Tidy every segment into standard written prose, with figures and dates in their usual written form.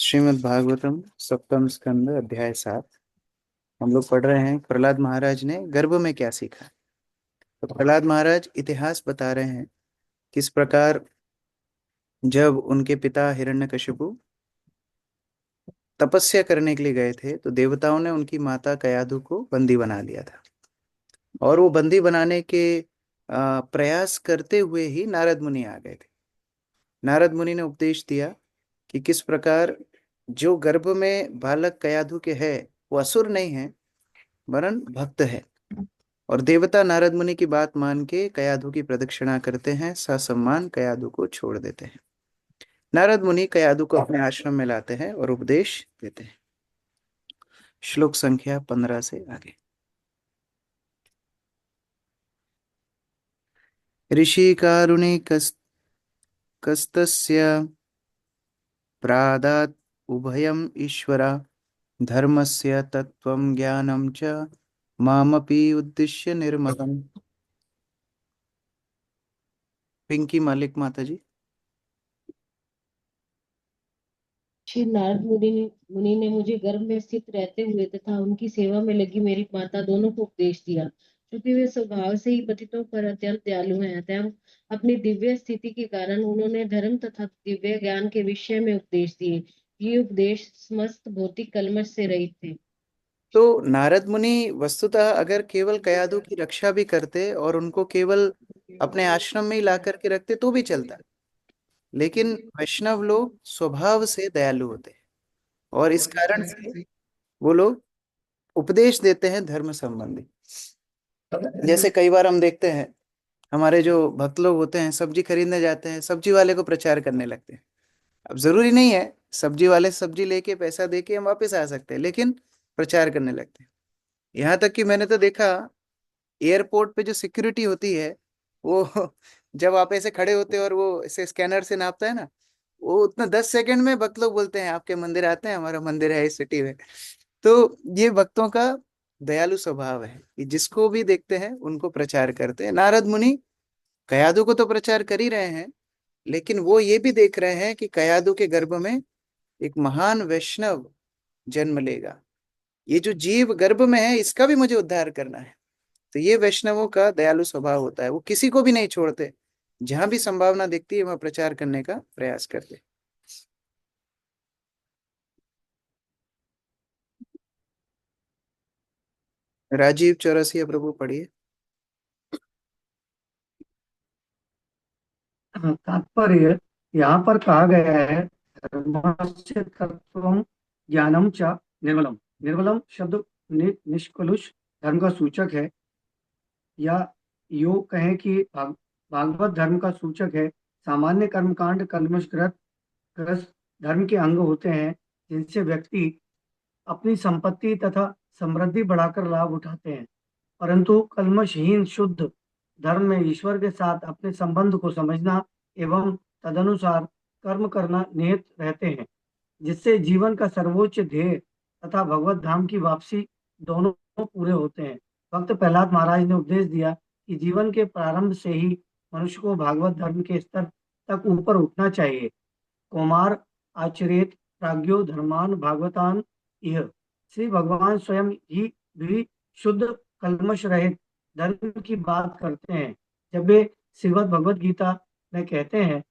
श्रीमद् भागवतम सप्तम स्कंद अध्याय 7। हम लोग पढ़ रहे हैं प्रहलाद महाराज ने गर्भ में क्या सीखा। तो प्रहलाद महाराज इतिहास बता रहे हैं किस प्रकार जब उनके पिता हिरण्यकशिपु तपस्या करने के लिए गए थे तो देवताओं ने उनकी माता कयाधु को बंदी बना लिया था। और वो बंदी बनाने के प्रयास करते हुए ही नारद मुनि आ गए थे। नारद मुनि ने उपदेश दिया कि किस प्रकार जो गर्भ में बालक कयाधु के है वो असुर नहीं है वरन भक्त है। और देवता नारद मुनि की बात मान के कयाधु की प्रदक्षिणा करते हैं, ससम्मान कयाधु को छोड़ देते हैं। नारद मुनि कयाधु को अपने आश्रम में लाते हैं और उपदेश देते हैं। श्लोक संख्या 15 से आगे। ऋषि कारुणे कस्तस्य प्रादात् उभयम् ईश्वरा धर्मस्य तत्त्वं ज्ञानं च मामपि उद्दिश्य निर्मलम्। पिंकी मलिक माता जी। श्री नारद मुनि ने मुझे गर्भ में स्थित रहते हुए तथा उनकी सेवा में लगी मेरी माता दोनों को उपदेश दिया। क्योंकि वे स्वभाव से ही पतितों पर अत्यंत दयालु हैं, अतः अपनी दिव्य स्थिति के कारण उन्होंने धर्म तथा दिव्य ज्ञान के विषय में उपदेश दिए। ये उपदेश समस्त भौतिक कलमश से रहित थे। तो नारद मुनि वस्तुतः अगर केवल कयादु की रक्षा भी करते और उनको केवल अपने आश्रम में ही ला करके रखते तो भी चलता। लेकिन वैष्णव लोग स्वभाव से दयालु होते हैं और इस कारण से वो लोग उपदेश देते हैं धर्म संबंधी। जैसे कई बार हम देखते हैं हमारे जो भक्त लोग होते हैं सब्जी खरीदने जाते हैं, सब्जी वाले को प्रचार करने लगते हैं। अब जरूरी नहीं है सब्जी वाले सब्जी लेके पैसा देके हम वापस आ सकते हैं, लेकिन प्रचार करने लगते हैं। यहाँ तक कि मैंने तो देखा एयरपोर्ट पे जो सिक्योरिटी होती है वो जब आप ऐसे खड़े होते हैं और वो ऐसे स्कैनर से नापता है ना, वो उतना 10 सेकंड में भक्त लोग बोलते हैं आपके मंदिर आते हैं, हमारा मंदिर है इस सिटी में। तो ये भक्तों का दयालु स्वभाव है कि जिसको भी देखते हैं उनको प्रचार करते हैं। नारद मुनि कयादु को तो प्रचार कर ही रहे हैं, लेकिन वो ये भी देख रहे हैं कि कयादु के गर्भ में एक महान वैष्णव जन्म लेगा। ये जो जीव गर्भ में है इसका भी मुझे उद्धार करना है। तो ये वैष्णवों का दयालु स्वभाव होता है, वो किसी को भी नहीं छोड़ते। जहां भी संभावना दिखती है वहां प्रचार करने का प्रयास करते हैं। राजीव चौरसिया प्रभु पढ़िए। तात्पर्य यहाँ पर कहा गया है धर्मस्य तत्वम ज्ञानम च निर्मलम। निर्मलम शब्द निष्कलुष धर्म का सूचक है, या योग कहें कि भागवत धर्म का सूचक है। सामान्य कर्मकांड कलमशग्रस्त ग्रस्त धर्म के अंग होते हैं, जिनसे व्यक्ति अपनी संपत्ति तथा समृद्धि बढ़ाकर लाभ उठाते हैं। परंतु कल्मषहीन शुद्ध धर्म में ईश्वर के साथ अपने संबंध को समझना एवं तदनुसार कर्म करना निहित रहते हैं, जिससे जीवन का सर्वोच्च ध्येय तथा भगवत धाम की वापसी दोनों पूरे होते हैं। भक्त प्रहलाद महाराज ने उपदेश दिया कि जीवन के प्रारंभ से ही मनुष्य को भागवत धर्म के स्तर तक ऊपर उठना चाहिए। कौमार आचरेत प्राज्ञो धर्मान भागवतान इह। श्री भगवान स्वयं ही भी शुद्ध कल्मश रहित धर्म की बात करते हैं, जब वे श्रीमद् भगवद गीता में कहते हैं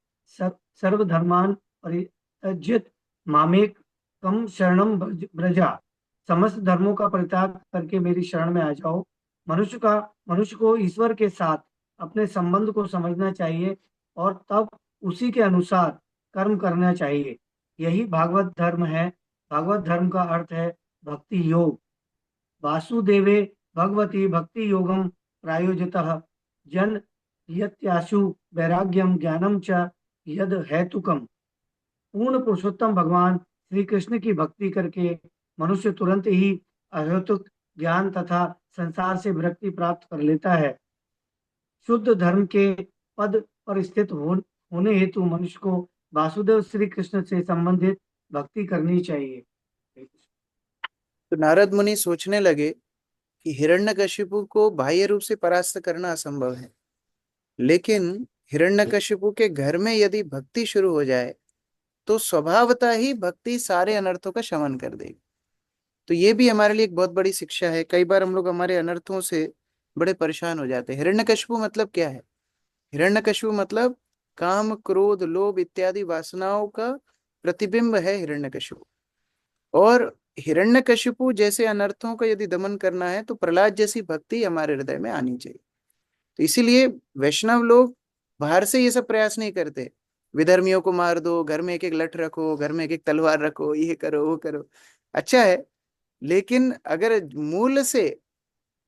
सर्वधर्मान परित्यज्य मामेक कम शरणम ब्रजा। समस्त धर्मों का परित्याग करके मेरी शरण में आ जाओ। मनुष्य को ईश्वर के साथ अपने संबंध को समझना चाहिए और तब उसी के अनुसार कर्म करना चाहिए। यही भागवत धर्म है। भागवत धर्म का अर्थ है भक्ति योग। वासुदेवे भगवती भक्ति योगम प्रायोजितः जन यत्याशु वैराग्यम ज्ञानम च यद हेतुकम। पूर्ण पुरुषोत्तम भगवान श्री कृष्ण की भक्ति करके मनुष्य तुरंत ही अहेतुक ज्ञान तथा संसार से विरक्ति प्राप्त कर लेता है। शुद्ध धर्म के पद पर स्थित होने हेतु मनुष्य को वासुदेव श्री कृष्ण से संबंधित भक्ति करनी चाहिए। तो नारद मुनि सोचने लगे कि हिरण्यकशिपु को बाह्य रूप से परास्त करना असंभव है, लेकिन हिरण्यकशिपु के घर में यदि भक्ति शुरू हो जाए तो स्वभावतः ही भक्ति सारे अनर्थों का शमन कर देगी। तो ये भी हमारे लिए एक बहुत बड़ी शिक्षा है। कई बार हम लोग हमारे अनर्थों से बड़े परेशान हो जाते हैं। हिरण्यकशिपु मतलब क्या है? हिरण्यकशिपु मतलब काम, क्रोध, लोभ इत्यादि वासनाओं का प्रतिबिंब है हिरण्यकशिपु। और हिरण्यकशिपु जैसे अनर्थों का यदि दमन करना है तो प्रहलाद जैसी भक्ति हमारे हृदय में आनी चाहिए। तो इसीलिए वैष्णव लोग बाहर से ये सब प्रयास नहीं करते, विधर्मियों को मार दो, घर में एक एक लठ रखो, घर में एक एक तलवार रखो, ये करो वो करो। अच्छा है, लेकिन अगर मूल से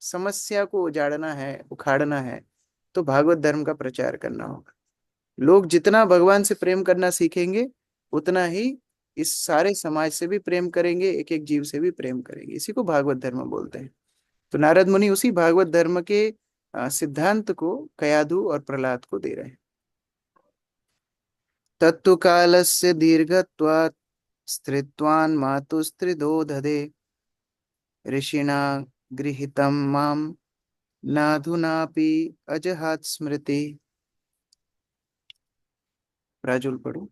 समस्या को उजाड़ना है, उखाड़ना है, तो भागवत धर्म का प्रचार करना होगा। लोग जितना भगवान से प्रेम करना सीखेंगे, उतना ही इस सारे समाज से भी प्रेम करेंगे, एक एक जीव से भी प्रेम करेंगे। इसी को भागवत धर्म बोलते हैं। तो नारद मुनि उसी भागवत धर्म के सिद्धांत को कयाधु और प्रहलाद को दे रहे हैं। तत्तु कालस्य दीर्घत्वात् स्त्रीत्वान् मातुस्त्रिदो दधे ऋषिणा गृहीतं मां नाधुनापि अजहात स्मृति। प्राजुल पढ़ो।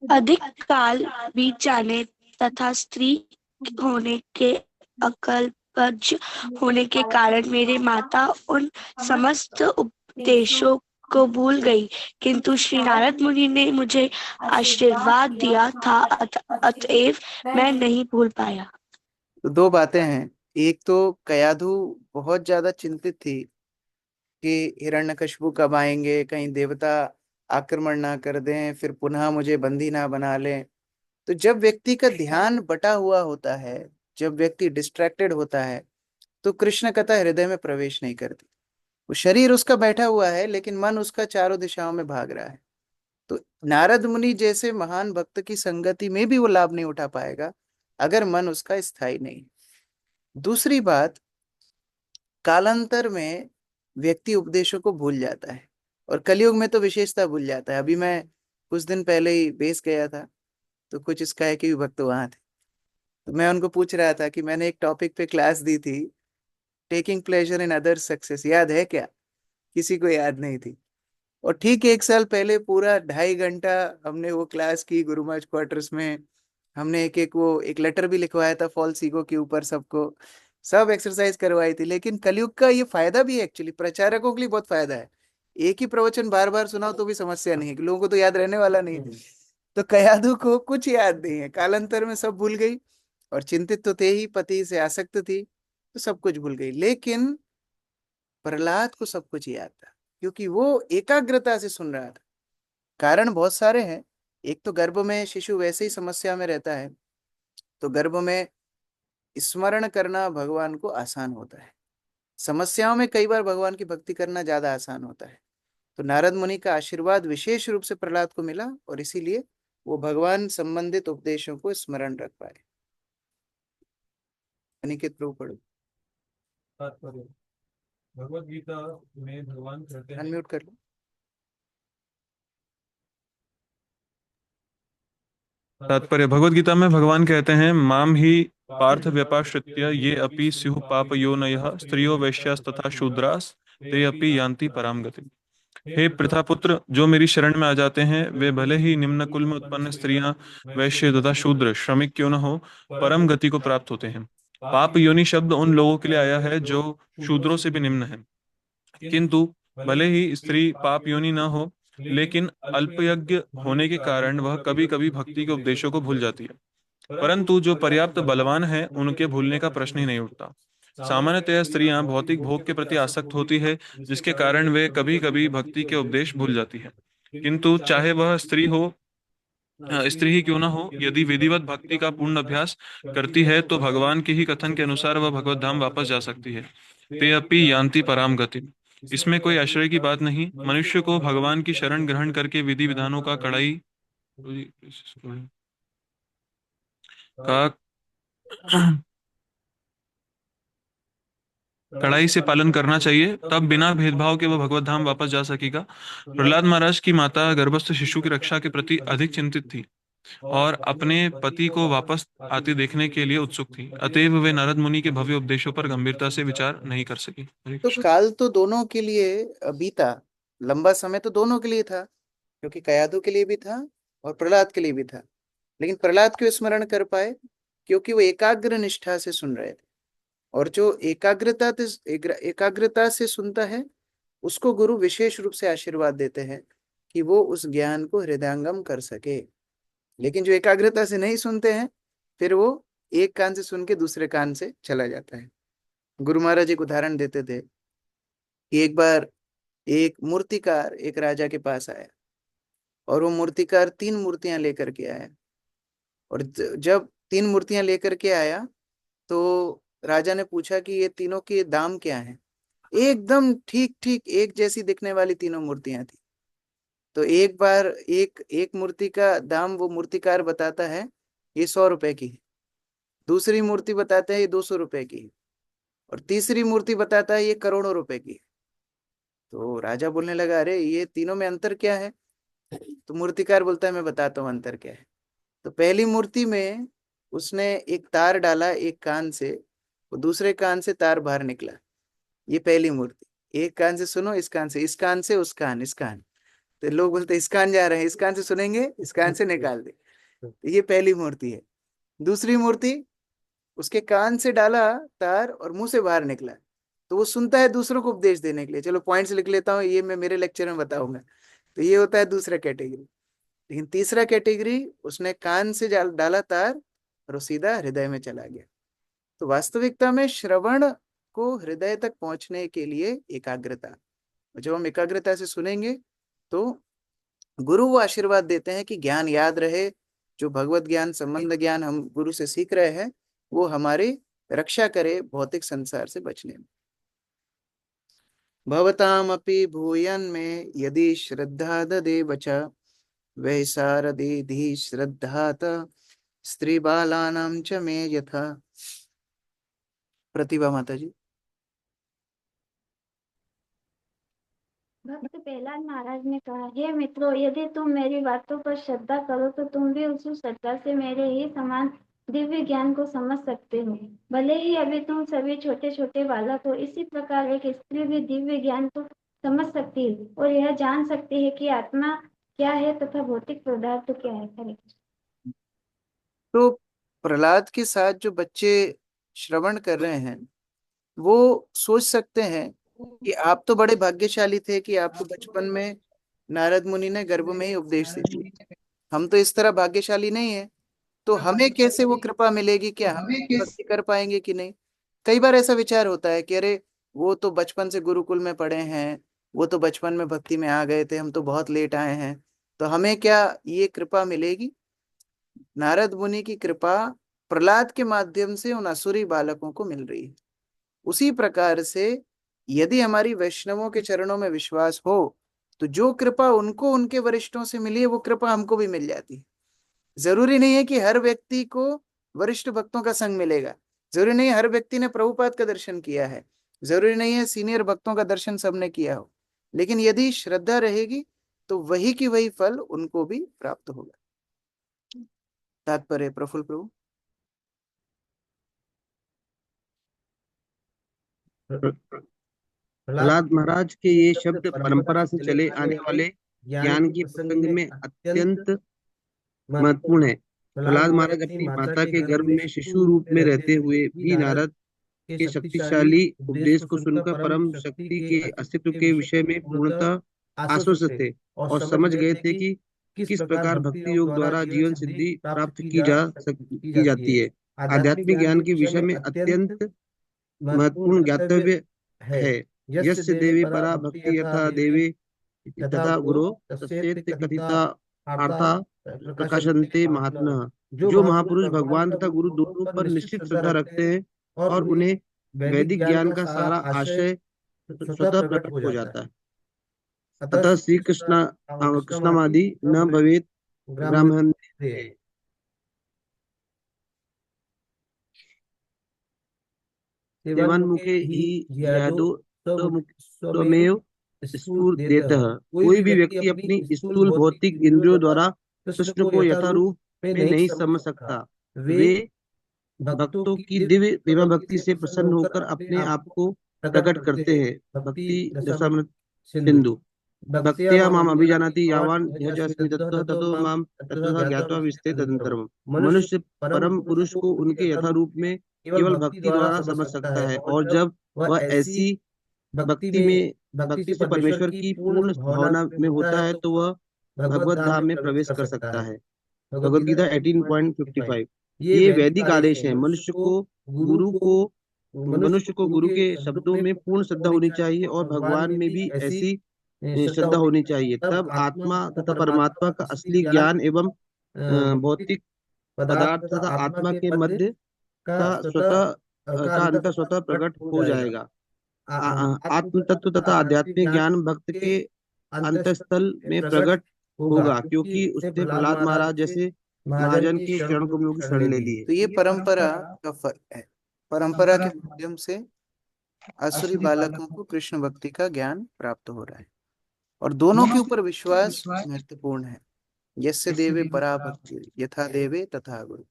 अधिक काल बीत जाने तथा स्त्री होने के अकल्पज होने के कारण मेरे माता उन समस्त उपदेशों को भूल गई, किंतु श्री नारद मुनि ने मुझे आशीर्वाद दिया था, अतएव मैं नहीं भूल पाया। तो दो बातें हैं। एक तो कयाधु बहुत ज्यादा चिंतित थी कि हिरण्यकशिपु कब आएंगे, कहीं देवता आक्रमण ना कर दें, फिर पुनः मुझे बंदी ना बना लें। तो जब व्यक्ति का ध्यान बटा हुआ होता है, जब व्यक्ति डिस्ट्रैक्टेड होता है, तो कृष्ण कथा हृदय में प्रवेश नहीं करती। वो शरीर उसका बैठा हुआ है, लेकिन मन उसका चारों दिशाओं में भाग रहा है। तो नारद मुनि जैसे महान भक्त की संगति में भी वो लाभ नहीं उठा पाएगा, अगर मन उसका स्थायी नहीं। दूसरी बात, कालांतर में व्यक्ति उपदेशों को भूल जाता है, और कलयुग में तो विशेषता भूल जाता है। अभी मैं कुछ दिन पहले ही बेस गया था, तो कुछ इसका है कि भक्त वहां थे। तो मैं उनको पूछ रहा था कि मैंने एक टॉपिक पे क्लास दी थी, taking pleasure in other success, याद है क्या? किसी को याद नहीं थी। और ठीक 1 साल पहले पूरा 2.5 घंटा हमने वो क्लास की गुरु महाराज क्वार्टर्स में। हमने एक एक वो एक लेटर भी लिखवाया था फॉल्स ईगो के ऊपर, सबको सब एक्सरसाइज करवाई थी। लेकिन कलयुग का ये फायदा भी है, एक्चुअली प्रचारकों के लिए बहुत फायदा है। एक ही प्रवचन बार बार सुनाओ तो भी समस्या नहीं है, कि लोगों को तो याद रहने वाला नहीं है। तो कयाधु को कुछ याद नहीं है, कालांतर में सब भूल गई। और चिंतित तो थे ही, पति से आसक्त थी, तो सब कुछ भूल गई। लेकिन प्रहलाद को सब कुछ याद था, क्योंकि वो एकाग्रता से सुन रहा था। कारण बहुत सारे हैं। एक तो गर्भ में शिशु वैसे ही समस्या में रहता है, तो गर्भ में स्मरण करना भगवान को आसान होता है। समस्याओं में कई बार भगवान की भक्ति करना ज्यादा आसान होता है। तो नारद मुनि का आशीर्वाद विशेष रूप से प्रहलाद को मिला, और इसीलिए वो भगवान संबंधित उपदेशों को स्मरण रख पाए। अनिकेत प्रभु पढ़ो। तात्पर्य, भगवत गीता में भगवान कहते हैं, अनम्यूट कर लो। तात्पर्य, भगवत गीता में भगवान कहते हैं, माम ही पार्थ व्यपाश्रित्य ये अपि स्युः पाप योनयः स्त्रियो वैश्यास्तथा शूद्रास ते अपि यान्ति पराम गति। हे प्रथापुत्र, जो मेरी शरण में आ जाते हैं वे भले ही निम्न कुल में उत्पन्न स्त्रियां, वैश्य तथा शूद्र, श्रमिक क्यों न हो, परम गति को प्राप्त होते हैं। पाप योनि शब्द उन लोगों के लिए आया है जो शूद्रों से भी निम्न है। किंतु भले ही स्त्री पाप योनि न हो, लेकिन अल्पयज्ञ होने के कारण वह कभी कभी भक्ति के उपदेशों को भूल जाती है। परंतु जो पर्याप्त बलवान है उनके भूलने का प्रश्न ही नहीं उठता। सामान्यतः स्त्रियां भौतिक भोग के प्रति आसक्त होती है, जिसके कारण वे कभी कभी भक्ति के उपदेश भूल जाती है। किंतु चाहे वह स्त्री ही क्यों ना हो, यदि विधिवत भक्ति का पूर्ण अभ्यास करती है तो भगवान के ही कथन के अनुसार वह भगवत धाम वापस जा सकती है। ते अपि यान्ति पराम गति। इसमें कोई आश्चर्य की बात नहीं। मनुष्य को भगवान की शरण ग्रहण करके विधि विधानों का कड़ाई से पालन करना चाहिए, तब बिना भेदभाव के वह भगवत धाम वापस जा सकेगा। प्रहलाद महाराज की माता गर्भस्थ शिशु की रक्षा के प्रति अधिक चिंतित थी। और अपने पति को वापस आते देखने के लिए उत्सुक थी। अतएव वे नारद मुनि के भव्य उपदेशों पर गंभीरता से विचार नहीं कर सकी। हरे तो कृष्ण। काल तो दोनों के लिए बीता, लंबा समय तो दोनों के लिए था, क्योंकि कयाधु के लिए भी था और प्रहलाद के लिए भी था। लेकिन प्रहलाद क्यों स्मरण कर पाए? क्योंकि वो एकाग्र निष्ठा से सुन रहे थे। और जो एकाग्रता से सुनता है, उसको गुरु विशेष रूप से आशीर्वाद देते हैं कि वो उस ज्ञान को हृदयंगम कर सके। लेकिन जो एकाग्रता से नहीं सुनते हैं, फिर वो एक कान से सुन के दूसरे कान से चला जाता है। गुरु महाराज एक उदाहरण देते थे कि एक बार एक मूर्तिकार एक राजा के पास आया, और वो मूर्तिकार 3 मूर्तियां लेकर के आया। और जब 3 मूर्तियां लेकर के आया, तो राजा ने पूछा कि ये तीनों के दाम क्या हैं। एकदम ठीक ठीक एक जैसी दिखने वाली तीनों मूर्तियां थी। तो एक बार एक एक मूर्ति का दाम वो मूर्तिकार बताता है, ये 100 रुपए की है। दूसरी मूर्ति बताता है ये 200 रुपए की है। और तीसरी मूर्ति बताता है ये करोड़ों रुपए की है। तो राजा बोलने लगा, अरे ये तीनों में अंतर क्या है? तो मूर्तिकार बोलता है, मैं बताता हूँ अंतर क्या है। तो पहली मूर्ति में उसने एक तार डाला एक कान से, वो दूसरे कान से तार बाहर निकला। ये पहली मूर्ति। एक कान से सुनो, इस कान से, इस कान से उस कान, इस कान। तो लोग बोलते इस कान जा रहे हैं, इस कान से सुनेंगे, इस कान से निकाल दे। तो ये पहली मूर्ति है। दूसरी मूर्ति, उसके कान से डाला तार और मुंह से बाहर निकला। तो वो सुनता है दूसरों को उपदेश देने के लिए। चलो पॉइंट्स लिख लेता हूँ, ये मैं मेरे लेक्चर में बताऊंगा। तो ये होता है दूसरा कैटेगरी। लेकिन तीसरा कैटेगरी, उसने कान से डाला तार और वो सीधा हृदय में चला गया। तो वास्तविकता में श्रवण को हृदय तक पहुंचने के लिए एकाग्रता, जब हम एकाग्रता से सुनेंगे तो गुरु वो आशीर्वाद देते हैं कि ज्ञान याद रहे। जो भगवत ज्ञान, संबंध ज्ञान हम गुरु से सीख रहे हैं, वो हमारी रक्षा करे भौतिक संसार से बचने में। भवतामपि भूयन में यदि श्रद्धा ददे बचा, वै सारदि श्रद्धात स्त्री बालानां च मे यथा। प्रतिभा माता जी। भक्त प्रहलाद महाराज ने कहा, हे मित्रों, यदि तुम मेरी बातों पर श्रद्धा करो तो तुम भी उसी श्रद्धा से मेरे ही समान दिव्य ज्ञान को समझ सकते हो। भले ही अभी तुम सभी छोटे छोटे बालक हो, इसी प्रकार एक स्त्री भी दिव्य ज्ञान को समझ सकती है और यह जान सकती है कि आत्मा क्या है तथा भौतिक पदार्थ क्या है। हरे कृष्ण। तो प्रहलाद के साथ जो बच्चे श्रवण कर रहे हैं, वो सोच सकते हैं कि आप तो बड़े भाग्यशाली थे कि आपको बचपन में नारद मुनि ने गर्भ में ही उपदेश दे दिया। हम तो इस तरह भाग्यशाली नहीं है, तो हमें कैसे वो कृपा मिलेगी? क्या हम भक्ति कर पाएंगे कि नहीं? कई बार ऐसा विचार होता है कि अरे वो तो बचपन से गुरुकुल में पढ़े हैं, वो तो बचपन में भक्ति में आ गए थे, हम तो बहुत लेट आए हैं, तो हमें क्या ये कृपा मिलेगी? नारद मुनि की कृपा प्रहलाद के माध्यम से उन असुरी बालकों को मिल रही है। उसी प्रकार से यदि हमारी वैष्णवों के चरणों में विश्वास हो, तो जो कृपा उनको उनके वरिष्ठों से मिली है, वो कृपा हमको भी मिल जाती है। जरूरी नहीं है कि हर व्यक्ति को वरिष्ठ भक्तों का संग मिलेगा। जरूरी नहीं है हर व्यक्ति ने प्रभुपाद का दर्शन किया है। जरूरी नहीं है सीनियर भक्तों का दर्शन सबने किया हो। लेकिन यदि श्रद्धा रहेगी, तो वही की वही फल उनको भी प्राप्त होगा। तात्पर्य प्रफुल्ल प्रभु। प्रहलाद महाराज के ये शब्द परंपरा से चले आने वाले ज्ञान के प्रसंग में अत्यंत महत्वपूर्ण है। प्रहलाद महाराज अपनी माता के गर्भ में शिशु रूप में रहते हुए भी नारद के शक्तिशाली उपदेश को सुनकर परम शक्ति के अस्तित्व के विषय में पूर्णतः आश्वस्त थे और समझ गए थे कि किस प्रकार भक्ति योग द्वारा जीवन सिद्धि प्राप्त की जाती है। आध्यात्मिक ज्ञान के विषय में अत्यंत महत्वपूर्ण ज्ञातव्य है। यस्य देवे परा भक्ति यथा देवे तथा गुरु तस्येति कथिता अर्था प्रकाशन्ते महात्मनः। जो महापुरुष भगवान तथा गुरु दोनों पर निश्चित श्रद्धा रखते हैं और उन्हें वैदिक ज्ञान का सारा आशय स्वतः प्रकट हो जाता है। अतः श्री कृष्णमादि न भवेत ब्राह्मण। सेवान्मुखे ही यादो स्वमेव स्फुरदेतः। कोई भी व्यक्ति अपनी स्थूल भौतिक इंद्रियों द्वारा कृष्ण को यथारूप में नहीं समझ सकता। वे भक्तों की दिव्य प्रेमा भक्ति से प्रसन्न होकर अपने आप को प्रकट करते हैं। भक्ति दशामृत सिंधु। भक्त्या माम अभिजानाति यावान यह च अस्मि तत्त्वः ततो माम तत्त्वतः ज्ञात्वा विस्तरे तदनन्तरम्। मनुष्य परम पुरुष को उनके यथा रूप में केवल भक्ति द्वारा समझ सकता है, और जब वह ऐसी भक्ति से परमेश्वर की पूर्ण भावना में होता है तो वह भगवत धाम में प्रवेश कर सकता है। भगवद गीता 18.55। ये वैदिक आदेश है। मनुष्य को गुरु के शब्दों में पूर्ण श्रद्धा होनी चाहिए और भगवान में भी ऐसी श्रद्धा होनी चाहिए। तब आत्मा तथा परमात्मा का असली ज्ञान एवं भौतिक पदार्थ तथा आत्मा के मध्य का अंतर स्वतः प्रकट हो जाएगा। आत्म तत्व तथा आध्यात्मिक ज्ञान भक्त के अंतस्थल में प्रकट होगा, क्योंकि उसने प्रहलाद महाराज जैसे महाजन के चरण कमलों की शरण ले ली है। तो ये परंपरा का फर्क है। परंपरा के माध्यम से आसुरी बालकों को कृष्ण भक्ति का ज्ञान प्राप्त हो रहा है, और दोनों के ऊपर विश्वास महत्वपूर्ण है। यस्य देवे परा भक्ति यथा देवे तथा गुरु।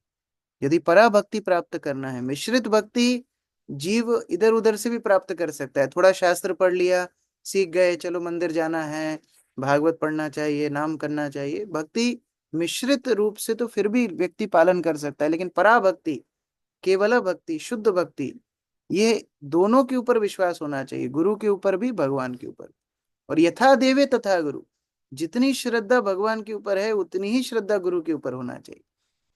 यदि परा भक्ति प्राप्त करना है, मिश्रित भक्ति जीव इधर उधर से भी प्राप्त कर सकता है। थोड़ा शास्त्र पढ़ लिया, सीख गए, चलो मंदिर जाना है, भागवत पढ़ना चाहिए, नाम करना चाहिए, भक्ति मिश्रित रूप से तो फिर भी व्यक्ति पालन कर सकता है। लेकिन परा भक्ति, केवल भक्ति, शुद्ध भक्ति, ये दोनों के ऊपर विश्वास होना चाहिए, गुरु के ऊपर भी, भगवान के ऊपर। और यथा देवे तथा गुरु, जितनी श्रद्धा भगवान के ऊपर है उतनी ही श्रद्धा गुरु के ऊपर होना चाहिए।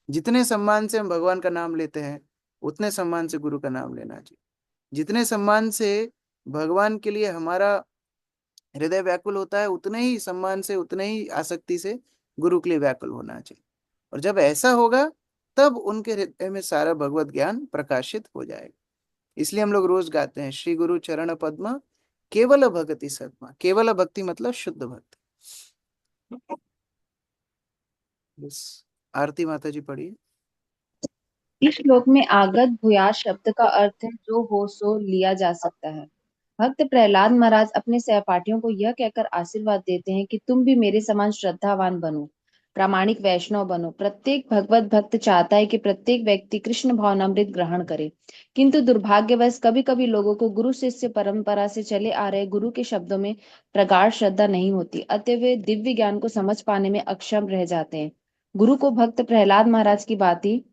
जितने सम्मान से हम भगवान का नाम लेते हैं उतने सम्मान से गुरु का नाम लेना चाहिए। जितने सम्मान से भगवान के लिए हमारा हृदय व्याकुल होता है उतने ही सम्मान से, उतने ही आसक्ति से गुरु के लिए व्याकुल होना चाहिए। और जब ऐसा होगा तब उनके हृदय में सारा भगवत ज्ञान प्रकाशित हो जाएगा। इसलिए हम लोग रोज गाते हैं, श्री गुरु चरण पद्म केवल भक्ति सत्मा। केवल भक्ति मतलब शुद्ध भक्ति। बस आरती माता जी पढ़िए। इस श्लोक में आगत भूयास शब्द का अर्थ है जो हो सो लिया जा सकता है। भक्त प्रहलाद महाराज अपने सहपाठियों को यह कहकर आशीर्वाद देते हैं कि तुम भी मेरे समान श्रद्धावान बनो, प्रामाणिक वैष्णव बनो। प्रत्येक भगवत भक्त चाहता है कि प्रत्येक व्यक्ति कृष्ण भावनामृत ग्रहण करे, किंतु दुर्भाग्यवश कभी कभी लोगों को गुरु शिष्य परंपरा से चले आ रहे गुरु के शब्दों में प्रगाढ़ श्रद्धा नहीं होती, अतः वे दिव्य ज्ञान को समझ पाने में अक्षम रह जाते हैं। गुरु को भक्त प्रहलाद महाराज की भांति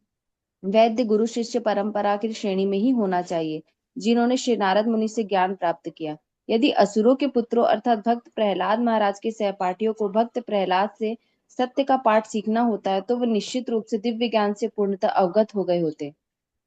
वैद्य गुरु शिष्य परंपरा की श्रेणी में ही होना चाहिए, जिन्होंने श्री नारद मुनि से ज्ञान प्राप्त किया। यदि असुरों के पुत्रों अर्थात भक्त प्रहलाद महाराज के सहपाठियों को भक्त प्रहलाद से सत्य का पाठ सीखना होता है तो वह निश्चित रूप से दिव्य ज्ञान से पूर्णतः अवगत हो गए होते।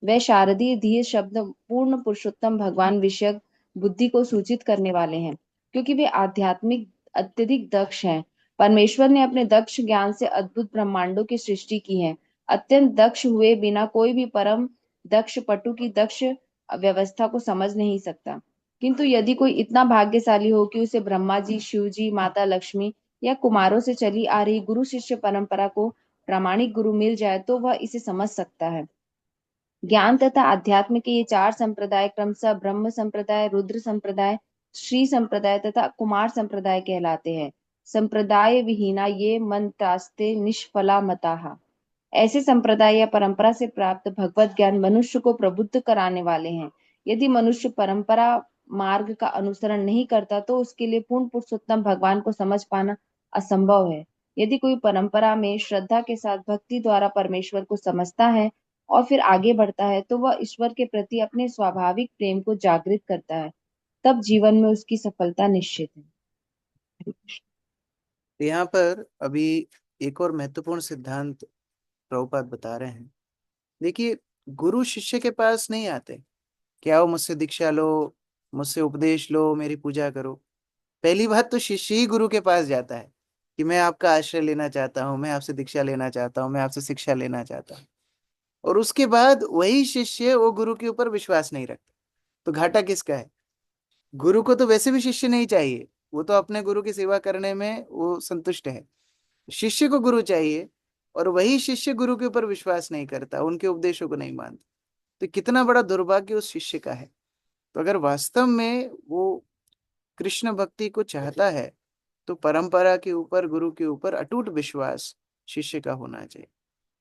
वह शारदीय धीर शब्द पूर्ण पुरुषोत्तम भगवान विषयक बुद्धि को सूचित करने वाले हैं, क्योंकि वे आध्यात्मिक अत्यधिक दक्ष हैं। परमेश्वर ने अपने दक्ष ज्ञान से अद्भुत ब्रह्मांडों की सृष्टि की है। अत्यंत दक्ष हुए बिना कोई भी परम दक्ष पटु की दक्ष व्यवस्था को समझ नहीं सकता। किंतु यदि कोई इतना भाग्यशाली हो कि उसे ब्रह्मा जी, शिव जी, माता लक्ष्मी या कुमारों से चली आ रही गुरु शिष्य परंपरा को प्रामाणिक गुरु मिल जाए तो वह इसे समझ सकता है। ज्ञान तथा अध्यात्म के ये चार संप्रदाय क्रमशः ब्रह्म संप्रदाय, रुद्र संप्रदाय, श्री संप्रदाय तथा कुमार संप्रदाय कहलाते हैं। संप्रदाय विहीना ये मंत्रास्ते निष्फला मताः। ऐसे संप्रदाय या परंपरा से प्राप्त भगवत ज्ञान मनुष्य को प्रबुद्ध कराने वाले हैं। यदि मनुष्य परंपरा मार्ग का अनुसरण नहीं करता तो उसके लिए पूर्ण पुरुषोत्तम भगवान को समझ पाना असंभव है। यदि कोई परंपरा में श्रद्धा के साथ भक्ति द्वारा परमेश्वर को समझता है और फिर आगे बढ़ता है तो वह ईश्वर के प्रति अपने स्वाभाविक प्रेम को जागृत करता है, तब जीवन में उसकी सफलता निश्चित है। यहाँ पर अभी एक और महत्वपूर्ण सिद्धांत प्रभुपाद बता रहे हैं। देखिए, गुरु शिष्य के पास नहीं आते कि आओ मुझसे दीक्षा लो, मुझसे उपदेश लो, मेरी पूजा करो। पहली बात तो शिष्य ही गुरु के पास जाता है कि मैं आपका आश्रय लेना चाहता हूँ, मैं आपसे दीक्षा लेना चाहता हूँ, मैं आपसे शिक्षा लेना चाहता हूँ। और उसके बाद वही शिष्य वो गुरु के ऊपर विश्वास नहीं रखता, तो घाटा किसका है? गुरु को तो वैसे भी शिष्य नहीं चाहिए, वो तो अपने गुरु की सेवा करने में वो संतुष्ट है। शिष्य को गुरु चाहिए, और वही शिष्य गुरु के ऊपर विश्वास नहीं करता, उनके उपदेशों को नहीं मानता, तो कितना बड़ा दुर्भाग्य उस शिष्य का है। तो अगर वास्तव में वो कृष्ण भक्ति को चाहता है तो परंपरा के ऊपर, गुरु के ऊपर अटूट विश्वास शिष्य का होना चाहिए।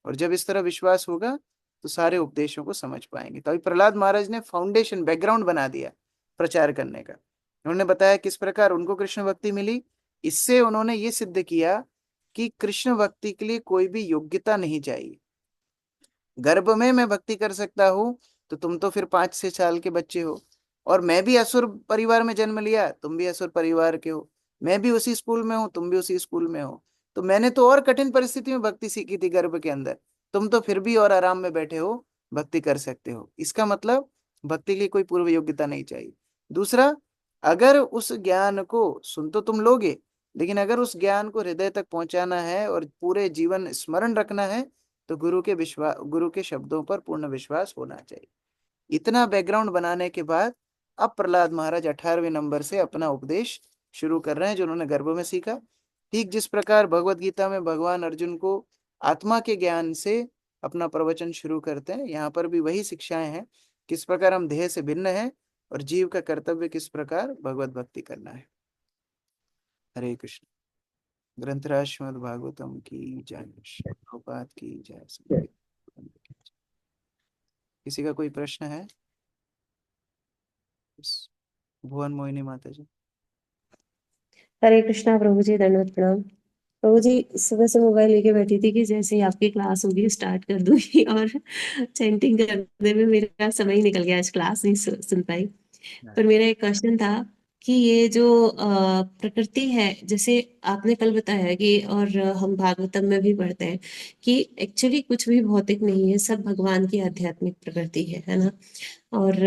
और जब इस तरह विश्वास होगा तो सारे उपदेशों को समझ पाएंगे। तो अभी प्रहलाद महाराज ने फाउंडेशन बैकग्राउंड बना दिया प्रचार करने का। उन्होंने बताया किस प्रकार उनको कृष्ण भक्ति मिली। इससे उन्होंने ये सिद्ध किया कि कृष्ण भक्ति के लिए कोई भी योग्यता नहीं चाहिए। गर्भ में मैं भक्ति कर सकता हूँ, तो तुम तो फिर 5-6 साल के बच्चे हो, और मैं भी असुर परिवार में जन्म लिया, तुम भी असुर परिवार के हो, मैं भी उसी स्कूल में हूँ, तुम भी उसी स्कूल में हो, तो मैंने तो और कठिन परिस्थिति में भक्ति सीखी थी गर्भ के अंदर, तुम तो फिर भी और आराम में बैठे हो, भक्ति कर सकते हो। इसका मतलब भक्ति के लिए कोई पूर्व योग्यता नहीं चाहिए। दूसरा, अगर उस ज्ञान को सुन तो तुम लोगे, लेकिन अगर उस ज्ञान को हृदय तक पहुंचाना है और पूरे जीवन स्मरण रखना है, तो गुरु के शब्दों पर पूर्ण विश्वास होना चाहिए। इतना बैकग्राउंड बनाने के बाद अब प्रहलाद महाराज 18वें नंबर से अपना उपदेश शुरू कर रहे हैं, जो उन्होंने गर्भ में सीखा। ठीक जिस प्रकार भगवत गीता में भगवान अर्जुन को आत्मा के ज्ञान से अपना प्रवचन शुरू करते हैं, यहाँ पर भी वही शिक्षाएं हैं, किस प्रकार हम देह से भिन्न है और जीव का कर्तव्य किस प्रकार भगवत भक्ति करना है। हरे कृष्ण। ग्रंथराज श्रीमद् भागवतम की जय, प्रभुपाद की जय। किसी का कोई प्रश्न है? भुवन मोहिनी माता जी। हरे कृष्णा प्रभु जी, दंडवत प्रणाम। प्रभु जी, सुबह से मोबाइल लेके बैठी थी कि जैसे ही आपकी क्लास होगी स्टार्ट कर दूंगी, और चैंटिंग करने में मेरा समय ही निकल गया, आज क्लास नहीं सुन पाई। पर मेरा एक क्वेश्चन था कि ये जो प्रकृति है, जैसे आपने कल बताया कि, और हम भागवतम में भी पढ़ते हैं कि एक्चुअली कुछ भी भौतिक नहीं है, सब भगवान की आध्यात्मिक प्रकृति है ना। और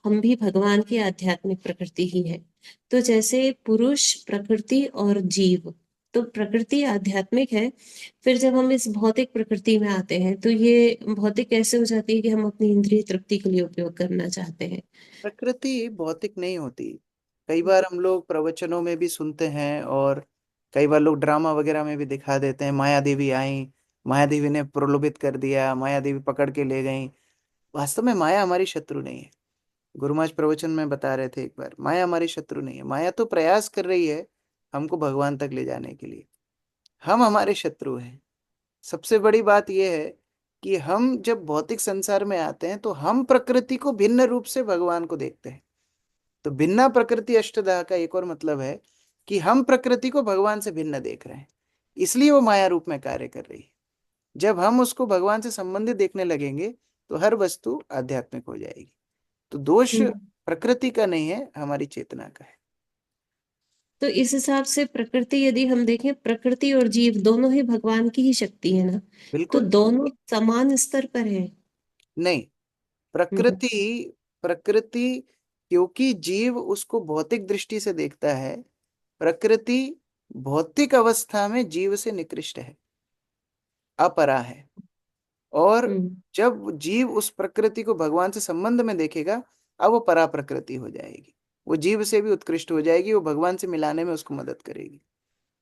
हम भी भगवान की आध्यात्मिक प्रकृति ही है। तो जैसे पुरुष, प्रकृति और जीव, तो प्रकृति आध्यात्मिक है, फिर जब हम इस भौतिक प्रकृति में आते हैं तो ये भौतिक कैसे हो जाती है कि हम अपनी इंद्रिय तृप्ति के लिए उपयोग करना चाहते हैं। प्रकृति भौतिक नहीं होती। कई बार हम लोग प्रवचनों में भी सुनते हैं, और कई बार लोग ड्रामा वगैरह में भी दिखा देते हैं, माया देवी आई, माया देवी ने प्रलोभित कर दिया, माया देवी पकड़ के ले गई। वास्तव में माया हमारी शत्रु नहीं है। गुरु महाराज प्रवचन में बता रहे थे एक बार, माया हमारी शत्रु नहीं है। माया तो प्रयास कर रही है हमको भगवान तक ले जाने के लिए, हम हमारे शत्रु हैं। सबसे बड़ी बात यह है कि हम जब भौतिक संसार में आते हैं तो हम प्रकृति को भिन्न रूप से भगवान को देखते हैं। तो भिन्ना प्रकृति अष्टधा का एक और मतलब है कि हम प्रकृति को भगवान से भिन्न देख रहे हैं, इसलिए वो माया रूप में कार्य कर रही है। जब हम उसको भगवान से संबंधित देखने लगेंगे तो हर वस्तु आध्यात्मिक हो जाएगी। तो दोष प्रकृति का नहीं है, हमारी चेतना का है। तो इस हिसाब से प्रकृति यदि हम देखें, प्रकृति और जीव दोनों ही भगवान की ही शक्ति है ना, तो बिल्कुल दोनों समान स्तर पर है। नहीं, प्रकृति प्रकृति क्योंकि जीव उसको भौतिक दृष्टि से देखता है, प्रकृति भौतिक अवस्था में जीव से निकृष्ट है, अपरा है। और जब जीव उस प्रकृति को भगवान से संबंध में देखेगा, अब वो परा प्रकृति हो जाएगी, वो जीव से भी उत्कृष्ट हो जाएगी, वो भगवान से मिलाने में उसको मदद करेगी।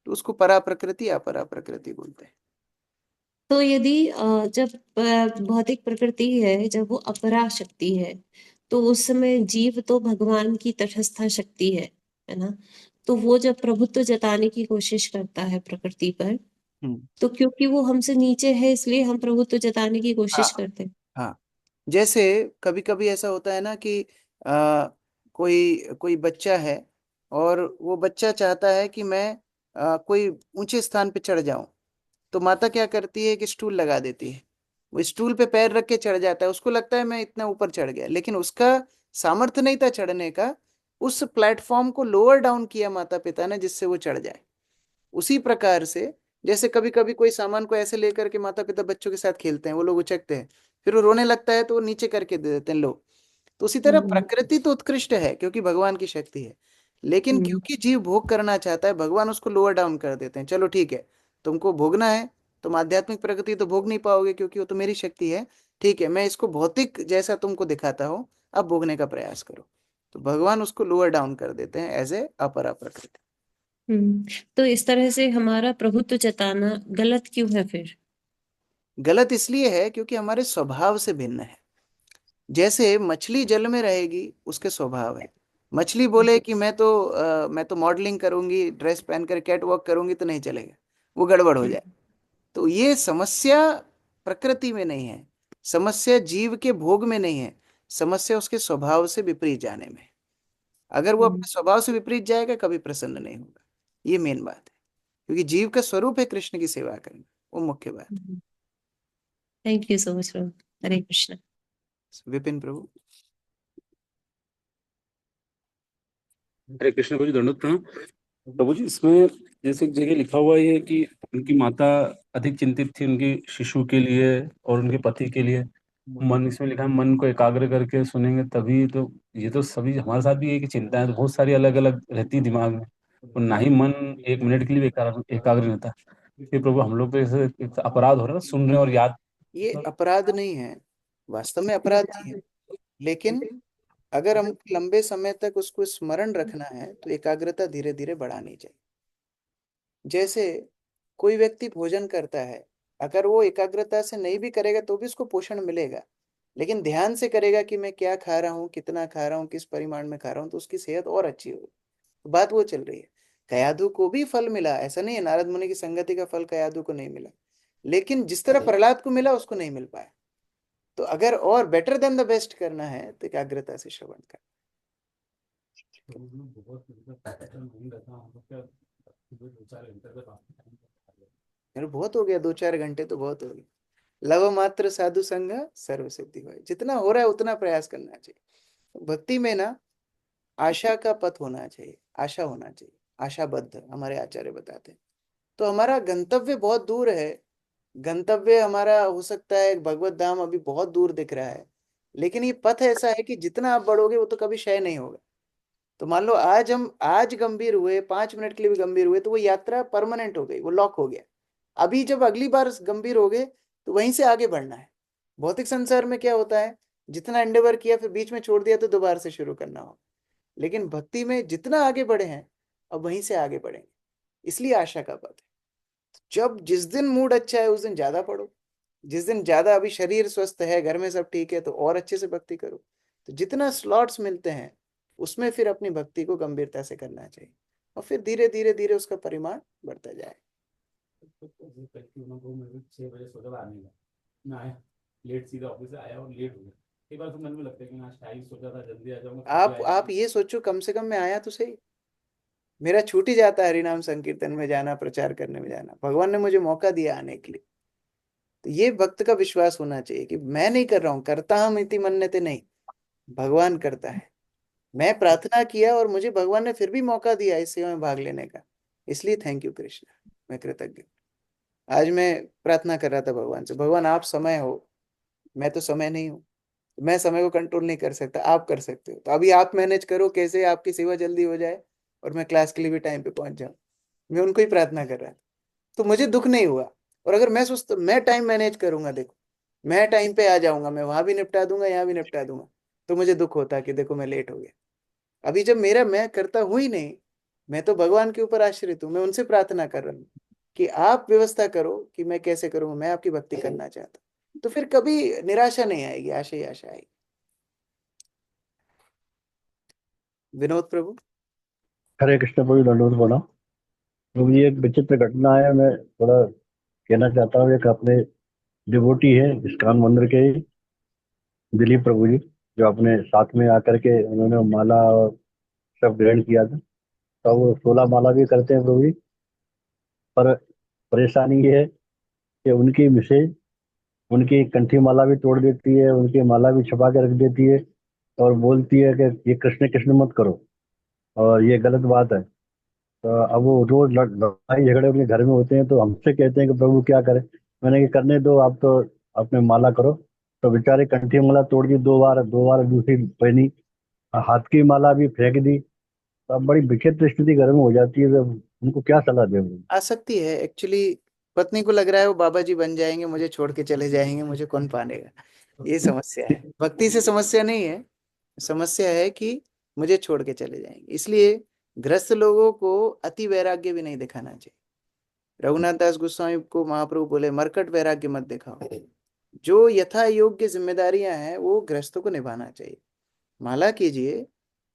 तो उसको परा प्रकृति अपरा प्रकृति बोलते हैं। तो यदि जब भौतिक प्रकृति है, जब वो अपरा शक्ति है, तो उस समय जीव तो भगवान की तटस्था शक्ति है ना। तो वो जब प्रभुत्व जताने की कोशिश करता है प्रकृति पर, तो क्योंकि वो हमसे नीचे है इसलिए हम प्रभुत्व जताने की कोशिश करते हैं। हाँ, जैसे कभी कभी ऐसा होता है ना कि कोई कोई बच्चा है, और वो बच्चा चाहता है कि मैं कोई ऊंचे स्थान पे चढ़ जाऊं, तो माता क्या करती है कि स्टूल लगा देती है, वो स्टूल पे पैर रख के चढ़ जाता है, उसको लगता है मैं इतना ऊपर चढ़ गया, लेकिन उसका सामर्थ्य नहीं था चढ़ने का। उस प्लेटफॉर्म को लोअर डाउन किया माता पिता ने, जिससे वो चढ़ जाए। उसी प्रकार से जैसे कभी कभी कोई सामान को ऐसे लेकर के माता पिता बच्चों के साथ खेलते हैं, वो लोग उचकते हैं, फिर वो रोने लगता है तो वो नीचे करके दे देते हैं लोग। तो उसी तरह प्रकृति तो उत्कृष्ट है क्योंकि भगवान की शक्ति है, लेकिन क्योंकि जीव भोग करना चाहता है, भगवान उसको लोअर डाउन कर देते हैं। चलो ठीक है, तुमको भोगना है, तुम आध्यात्मिक प्रकृति तो भोग नहीं पाओगे क्योंकि वो तो मेरी शक्ति है, ठीक है, मैं इसको भौतिक जैसा तुमको दिखाता हूँ, अब भोगने का प्रयास करो। तो भगवान उसको लोअर डाउन कर देते हैं एज ए अपरा प्रकृति। तो इस तरह से हमारा प्रभुत्व जताना गलत क्यों है फिर? गलत इसलिए है क्योंकि हमारे स्वभाव से भिन्न है। जैसे मछली जल में रहेगी, उसके स्वभाव है। मछली बोले कि मैं तो मॉडलिंग करूंगी, ड्रेस पहनकर कैट वॉक करूंगी, तो नहीं चलेगा, वो गड़बड़ हो जाए। तो ये समस्या प्रकृति में नहीं है, समस्या जीव के भोग में नहीं है, समस्या उसके स्वभाव से विपरीत जाने में है। अगर वो अपने स्वभाव से विपरीत जाएगा कभी प्रसन्न नहीं होगा। ये मेन बात है, क्योंकि जीव का स्वरूप है कृष्ण की सेवा करना, वो मुख्य बात है। थैंक यू सो मच प्रभु। हरे कृष्ण। विपिन प्रभु। हरे कृष्ण प्रभु जी, दंडवत प्रणाम। प्रभु जी, इसमें जैसे एक जगह लिखा हुआ है कि उनकी माता अधिक चिंतित थी उनके शिशु के लिए और उनके पति के लिए। मन, इसमें लिखा है मन को एकाग्र करके सुनेंगे तभी। तो ये तो सभी हमारे साथ भी है कि चिंताएं तो बहुत सारी अलग अलग रहती है दिमाग में, और ना ही मन एक मिनट के लिए भी एकाग्र नहीं रहता। ये प्रभु हम लोग तो ऐसे एक अपराध हो रहा है ना, सुन रहे हैं और याद। ये अपराध नहीं है, वास्तव में अपराध नहीं है, लेकिन अगर हम लंबे समय तक उसको स्मरण रखना है तो एकाग्रता धीरे धीरे बढ़ानी चाहिए। जैसे कोई व्यक्ति भोजन करता है, अगर वो एकाग्रता से नहीं भी करेगा तो भी उसको पोषण मिलेगा, लेकिन ध्यान से करेगा कि मैं क्या खा रहा हूँ, कितना खा रहा हूँ, किस परिमाण में खा रहा हूँ, तो उसकी सेहत और अच्छी होगी। तो बात वो चल रही है। कयाधु को भी फल मिला, ऐसा नहीं है नारद मुनि की संगति का फल कयाधु को नहीं मिला, लेकिन जिस तरह प्रहलाद को मिला उसको नहीं मिल पाया। तो अगर और बेटर देन द बेस्ट करना है तो एकाग्रता से श्रवण करना। यार बहुत हो गया, 2-4 घंटे तो बहुत हो गया। लव मात्र साधु संग सर्व सिद्धि होय। जितना हो रहा है उतना प्रयास करना चाहिए। भक्ति में ना आशा का पथ होना चाहिए, आशा होना चाहिए, आशाबद्ध हमारे आचार्य बताते हैं। तो हमारा गंतव्य बहुत दूर है, गंतव्य हमारा हो सकता है भगवत धाम अभी बहुत दूर दिख रहा है, लेकिन ये पथ ऐसा है कि जितना आप बढ़ोगे वो तो कभी क्षय नहीं होगा। तो मान लो आज हम आज गंभीर हुए, 5 मिनट के लिए भी गंभीर हुए, तो वो यात्रा परमानेंट हो गई, वो लॉक हो गया। अभी जब अगली बार गंभीर हो गए तो वहीं से आगे बढ़ना है। भौतिक संसार में क्या होता है, जितना एंडेवर किया फिर बीच में छोड़ दिया तो दोबारा से शुरू करना हो, लेकिन भक्ति में जितना आगे बढ़े हैं अब वहीं से आगे बढ़ेंगे। इसलिए आशा का पथ है। जब जिस दिन मूड अच्छा है उस दिन ज्यादा पढ़ो, जिस दिन ज्यादा अभी शरीर स्वस्थ है, घर में सब ठीक है, तो और अच्छे से भक्ति करो। तो जितना स्लॉट्स मिलते हैं उसमें फिर अपनी भक्ति को गंभीरता से करना चाहिए, और फिर धीरे धीरे धीरे उसका परिमाण बढ़ता जाए। छह बजे सोचा था आने का, मैं आया लेट, सीधा ऑफिस से आया और लेट हो गया। एक बार तो मन में लगता है कि मैं आज सोचा था जल्दी आ जाऊंगा। आप ये सोचो, कम से कम मैं आया तो सही। मेरा छूट ही जाता है हरिनाम संकीर्तन में जाना, प्रचार करने में जाना, भगवान ने मुझे मौका दिया आने के लिए। तो ये भक्त का विश्वास होना चाहिए कि मैं नहीं कर रहा हूं, करता हम इति मन्यते नहीं, भगवान करता है। मैं प्रार्थना किया और मुझे भगवान ने फिर भी मौका दिया इस सेवा में भाग लेने का, इसलिए थैंक यू कृष्ण, मैं कृतज्ञ। आज मैं प्रार्थना कर रहा था भगवान से, भगवान आप समय हो, मैं तो समय नहीं हूँ, मैं समय को कंट्रोल नहीं कर सकता, आप कर सकते हो। तो अभी आप मैनेज करो कैसे आपकी सेवा जल्दी हो जाए और मैं क्लास के लिए भी टाइम पे पहुंच जाऊं। मैं उनको ही प्रार्थना कर रहा था, तो मुझे दुख नहीं हुआ। और अगर मैं सोचता मैं टाइम मैनेज करूंगा, देखो मैं टाइम पे आ जाऊंगा, मैं वहां भी निपटा दूंगा यहाँ भी निपटा दूंगा, तो मुझे दुख होता कि देखो मैं लेट हो गया। अभी जब मेरा मैं करता हूं ही नहीं, मैं तो भगवान के ऊपर आश्रित हूँ, मैं उनसे प्रार्थना कर रहा हूँ कि आप व्यवस्था करो कि मैं कैसे करूँ, मैं आपकी भक्ति करना चाहता हूँ। तो फिर कभी निराशा नहीं आएगी, आशा ही आशा आएगी। विनोद प्रभु। हरे कृष्ण प्रभु, दंडवत प्रणाम। प्रभु जी, एक विचित्र घटना है, मैं थोड़ा कहना चाहता हूँ। एक अपने डिवोटी है इस्कॉन मंदिर के ही, दिलीप प्रभु जी, जो अपने साथ में आकर के उन्होंने माला और सब ग्रहण किया था। तो वो 16 माला भी करते हैं प्रभु जी, पर परेशानी ये है कि उनकी मिसेज उनकी कंठी माला भी तोड़ देती है, उनकी माला भी छपा के रख देती है, और बोलती है कि ये कृष्ण कृष्ण मत करो और ये गलत बात है। तो अब वो रोज लड़ाई झगड़े उनके घर में होते हैं, तो हमसे कहते हैं कि प्रभु क्या करें। मैंने कि करने दो, आप तो अपने माला करो। तो बेचारे कंठी माला तोड़ दी 2 बार, 2 बार दूसरी पहनी, हाथ की माला भी फेंक दी। तो अब बड़ी विचित्र स्थिति घर में हो जाती है। तो उनको क्या सलाह दें? आसक्ति है एक्चुअली। पत्नी को लग रहा है वो बाबा जी बन जाएंगे, मुझे छोड़ के चले जाएंगे, मुझे कौन पालेगा। ये समस्या है, भक्ति से समस्या नहीं है। समस्या है कि मुझे छोड़ के चले जाएंगे। इसलिए ग्रस्त लोगों को अति वैराग्य भी नहीं दिखाना चाहिए। रघुनाथ दास गोस्वामी को महाप्रभु बोले मरकट वैराग्य मत दिखाओ। जो यथा योग्य जिम्मेदारियां हैं वो गृहस्थों को निभाना चाहिए। माला कीजिए,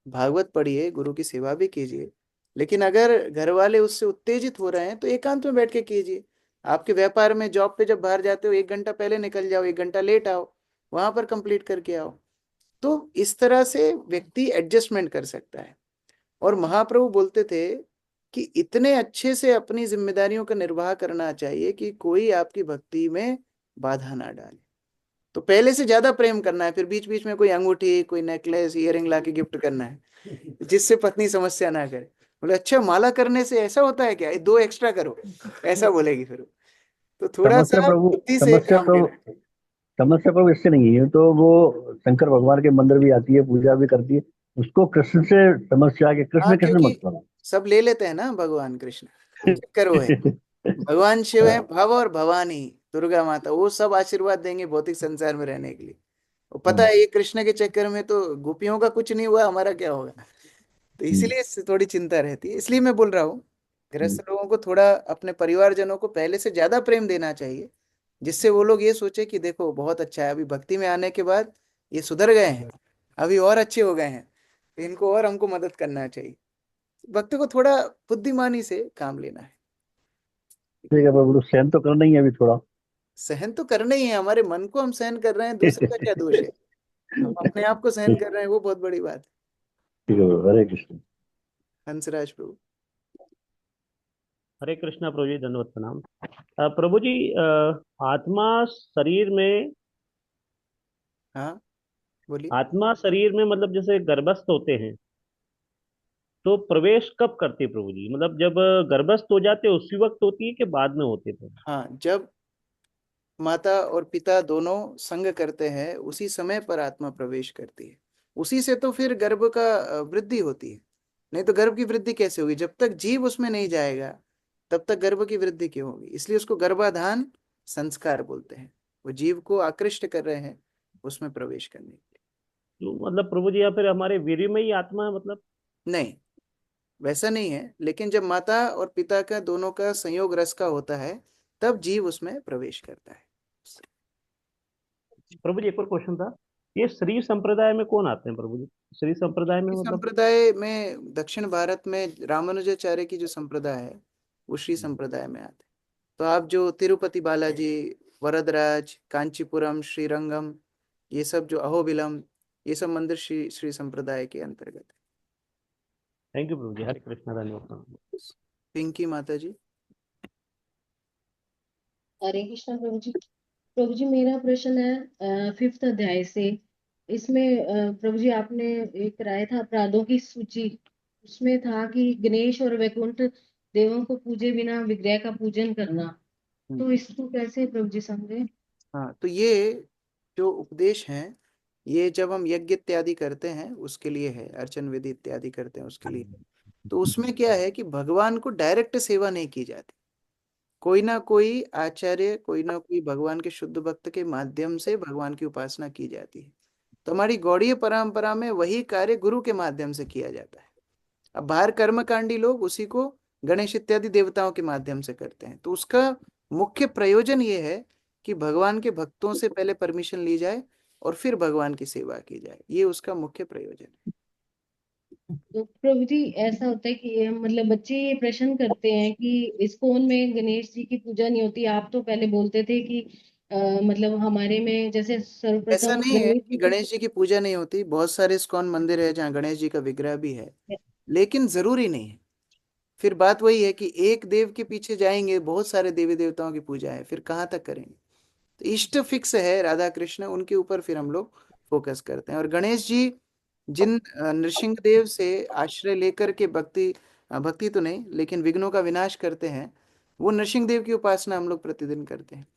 भागवत पढ़िए, गुरु की सेवा भी कीजिए, लेकिन अगर घर वाले उससे उत्तेजित हो रहे हैं तो एकांत में बैठ के कीजिए। आपके व्यापार में, जॉब पे जब बाहर जाते हो 1 घंटा पहले निकल जाओ, 1 घंटा लेट आओ, वहां पर कंप्लीट करके आओ। तो इस तरह से व्यक्ति एडजस्टमेंट कर सकता है। और महाप्रभु बोलते थे कि इतने अच्छे से अपनी जिम्मेदारियों का निर्वाह करना चाहिए कि कोई आपकी भक्ति में बाधा ना डाले। तो पहले से ज्यादा प्रेम करना है, फिर बीच बीच में कोई अंगूठी, कोई नेकलेस, इयरिंग ला के गिफ्ट करना है, जिससे पत्नी समस्या ना करे। बोले अच्छा, माला करने से ऐसा होता है क्या, 2 एक्स्ट्रा करो, ऐसा बोलेगी फिर। तो थोड़ा समस्या सा प्रभु बुद्धि से समस्या काम प्रभु लेना है। समस्या प्रभु इससे नहीं है, तो वो शंकर भगवान के मंदिर भी आती है, पूजा भी करती है, उसको कृष्ण से समस्या है कि हाँ, कृष्ण कृष्ण क्योंकि मत करो। सब ले लेते हैं ना भगवान कृष्ण, चक्कर वो है। भगवान शिव है भव, और भवानी दुर्गा माता, वो सब आशीर्वाद देंगे भौतिक संसार में रहने के लिए। वो पता है ये कृष्ण के चक्कर में तो गोपियों का कुछ नहीं हुआ, हमारा क्या होगा। तो इसीलिए इससे थोड़ी चिंता रहती है। इसलिए मैं बोल रहा हूँ, गृहस्थ लोगों को थोड़ा अपने परिवारजनों को पहले से ज्यादा प्रेम देना चाहिए, जिससे वो लोग ये सोचे कि देखो बहुत अच्छा है, अभी भक्ति में आने के बाद ये सुधर गए हैं, अभी और अच्छे हो गए हैं, तो इनको और हमको मदद करना चाहिए। भक्ति को थोड़ा बुद्धिमानी से काम लेना है। ठीक है प्रभु, तो सहन तो करना ही है अभी थोड़ा। सहन तो करना ही है, हमारे मन को हम सहन कर रहे हैं, दूसरे का क्या दोष है। हम अपने आप को सहन कर रहे हैं, वो बहुत बड़ी बात है। ठीक है प्रभु, हरे कृष्ण। हंसराज प्रभु। हरे कृष्णा प्रभु जी, दंडवत प्रणाम। प्रभु जी, आत्मा शरीर में हाँ बोलिए। आत्मा शरीर में मतलब जैसे गर्भस्थ होते हैं तो प्रवेश कब करती है प्रभु जी? मतलब जब गर्भस्थ हो जाते हैं उसी वक्त होती है कि बाद में होते हैं? हाँ, जब माता और पिता दोनों संग करते हैं उसी समय पर आत्मा प्रवेश करती है। उसी से तो फिर गर्भ का वृद्धि होती है। नहीं तो गर्भ की वृद्धि कैसे होगी, जब तक जीव उसमें नहीं जाएगा तब तक गर्भ की वृद्धि क्यों होगी। इसलिए उसको गर्भाधान संस्कार बोलते हैं। वो जीव को आकृष्ट कर रहे हैं उसमें प्रवेश करने के तो मतलब प्रभु जी या फिर हमारे वीर्य में ही आत्मा है मतलब? लिए। नहीं, वैसा नहीं है, लेकिन जब माता और पिता का दोनों का संयोग रस का होता है तब जीव उसमें प्रवेश करता है। प्रभु जी एक और क्वेश्चन था, ये श्री संप्रदाय में कौन आते हैं प्रभु जी? श्री संप्रदाय में इस मतलब? संप्रदाय में दक्षिण भारत में रामानुजाचार्य की जो संप्रदाय है वो श्री संप्रदाय में आते हैं। तो आप जो तिरुपति बालाजी, वरदराज, कांचीपुरम, श्रीरंगम, ये सब जो अहोबिलम, ये सब मंदिर श्री श्री संप्रदाय के अंतर्गत है। थैंक यू प्रभु जी, हरे कृष्णा, धन्यवाद। पिंकी माता जी। हरे कृष्णा प्रभु जी। प्रभु जी मेरा प्रश्न है 5th अध्याय से। इसमें प्रभु जी आपने एक कराया था अपराधों की सूची। उसमें था कि गणेश और वैकुंठ देवों को पूजे बिना विग्रह का पूजन करना। तो इसको कैसे प्रभु जी समझे? हाँ, तो ये जो उपदेश हैं ये जब हम यज्ञ इत्यादि करते हैं उसके लिए है, अर्चन विधि इत्यादि करते हैं उसके लिए। तो उसमें क्या है कि भगवान को डायरेक्ट सेवा नहीं की जाती, कोई ना कोई आचार्य, कोई ना कोई भगवान के शुद्ध भक्त के माध्यम से भगवान की उपासना की जाती है। तो हमारी गौड़ीय परंपरा में वही कार्य गुरु के माध्यम से किया जाता है। अब बाहर कर्मकांडी लोग उसी को गणेश इत्यादि देवताओं के माध्यम से करते हैं। तो उसका मुख्य प्रयोजन ये है कि भगवान के भक्तों से पहले परमिशन ली जाए और फिर भगवान की सेवा की जाए, ये उसका मुख्य प्रयोजन है। तो प्रभु जी ऐसा होता है कि मतलब बच्चे ये प्रश्न करते हैं कि इस्कॉन में गणेश जी की पूजा नहीं होती। आप तो पहले बोलते थे कि मतलब हमारे में जैसे ऐसा सर्वप्रथम नहीं है गणेश कि जी की। गणेश जी की पूजा नहीं होती, बहुत सारे इस्कॉन मंदिर है जहाँ गणेश जी का विग्रह भी है, लेकिन जरूरी नहीं है। फिर बात वही है कि एक देव के पीछे जाएंगे, बहुत सारे देवी देवताओं की पूजा है, फिर कहाँ तक करेंगे। तो इष्ट फिक्स है राधा कृष्ण, उनके ऊपर फिर हम लोग फोकस करते हैं। और गणेश जी जिन नृसिंह देव से आश्रय लेकर के भक्ति, भक्ति तो नहीं लेकिन विघ्नों का विनाश करते हैं, वो नृसिंह देव की उपासना हम लोग प्रतिदिन करते हैं।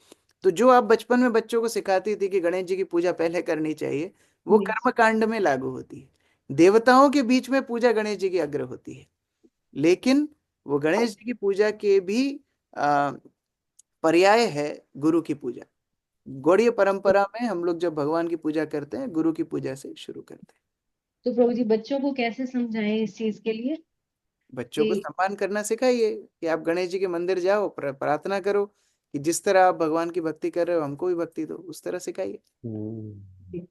तो जो आप बचपन में बच्चों को सिखाती थी कि गणेश जी की पूजा पहले करनी चाहिए, वो कर्म कांड में लागू होती है। देवताओं के बीच में पूजा गणेश जी की अग्र होती है, लेकिन वो गणेश जी की पूजा के भी आ, पर्याय है गुरु की पूजा। गौड़ीय परंपरा में हम लोग जब भगवान की पूजा करते हैं गुरु की पूजा से शुरू करते हैं। तो प्रभु जी बच्चों को कैसे समझाएं इस चीज के लिए बच्चों को कि सम्मान करना सिखाइए कि आप गणेश जी के मंदिर जाओ, प्रार्थना करो कि जिस तरह आप भगवान की भक्ति कर रहे हो हमको भी भक्ति दो, उस तरह सिखाइए। ठीक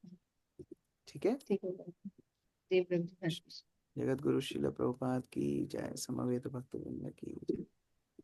ठीक है। ठीक है जी प्रभु जी, हरे कृष्ण। जगत गुरु श्रील प्रभुपाद की जय, समवेत भक्त वृंद की जय।